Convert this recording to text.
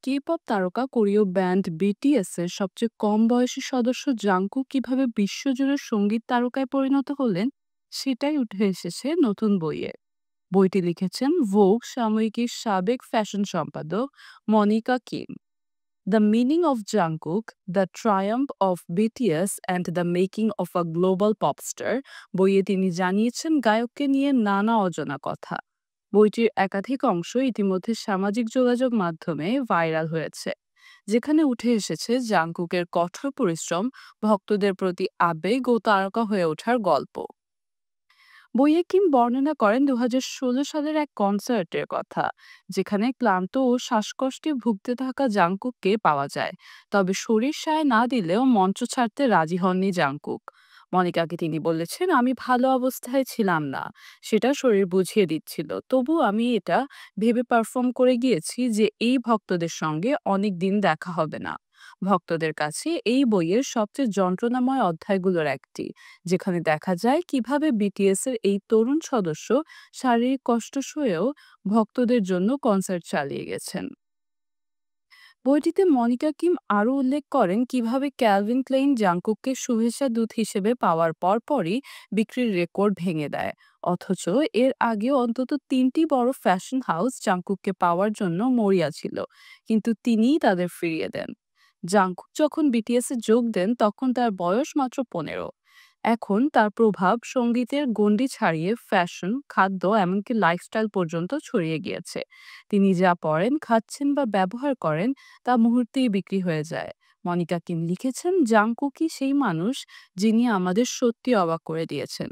K-pop তারকা কোরীয় band BTS এর সবচেয়ে কম বয়সী সদস্য জাংকুক কিভাবে বিশ্বজুড়ে সঙ্গীত তারকায় পরিণত হলেন সেটাই উঠে এসেছে নতুন বইয়ে। বইটি লিখেছেন ভোগ সাময়িকীর সাবেক ফ্যাশন সম্পাদক Monica Kim. The meaning of Jungkook, the triumph of BTS and the making of a global popstar বইয়ে তিনি জানিয়েছেন গায়ককে নিয়ে নানা অজানা কথা। বইটির একাধিক অংশ ইতিমধ্যে সামাজিক যোগাযোগ মাধ্যমে ভাইরাল হয়েছে, যেখানে উঠে এসেছে জাংকুকের কঠোর পরিশ্রম, ভক্তদের প্রতি আবেগ ও তারকা হয়ে ওঠার গল্প। বইয়ে কিম বর্ণনা করেন 2016 সালের এক কনসার্টের কথা, যেখানে ক্লান্ত ও শ্বাসকষ্টে ভুগতে থাকা জাংকুককে পাওয়া যায়। তবে শরীর সায় না দিলেও মঞ্চ ছাড়তে রাজি হননি জাংকুক। মনিকাকে তিনি বলেছেন, আমি ভালো অবস্থায় ছিলাম না, সেটা শরীর বুঝিয়ে দিচ্ছিল। তবু আমি এটা ভেবে পারফর্ম করে গিয়েছি যে এই ভক্তদের সঙ্গে অনেক দিন দেখা হবে না। ভক্তদের কাছে এই বইয়ের সবচেয়ে যন্ত্রণাময় অধ্যায়গুলোর একটি, যেখানে দেখা যায় কিভাবে বিটিএস এর এই তরুণ সদস্য শারীরিক কষ্ট সয়েও ভক্তদের জন্য কনসার্ট চালিয়ে গেছেন। বইটিতে মনিকা কিম আরও উল্লেখ করেন কিভাবে ক্যালভিন ক্লেইন জাংকুককে শুভেচ্ছা দূত হিসেবে পাওয়ার পরপরই বিক্রির রেকর্ড ভেঙে দেয়। অথচ এর আগেও অন্তত 3টি বড় ফ্যাশন হাউস জাংকুককে পাওয়ার জন্য মরিয়া ছিল, কিন্তু তিনিই তাদের ফিরিয়ে দেন। জাংকুক যখন বিটিএস এ যোগ দেন তখন তার বয়স মাত্র 15। এখন তার প্রভাব সঙ্গীতের গণ্ডি ছাড়িয়ে ফ্যাশন, খাদ্য, এমনকি লাইফস্টাইল পর্যন্ত ছড়িয়ে গিয়েছে। তিনি যা পড়েন, খাচ্ছেন বা ব্যবহার করেন তা মুহূর্তেই বিক্রি হয়ে যায়। মনিকা কিম লিখেছেন, জাংকুকই সেই মানুষ যিনি আমাদের সত্যি অবাক করে দিয়েছেন।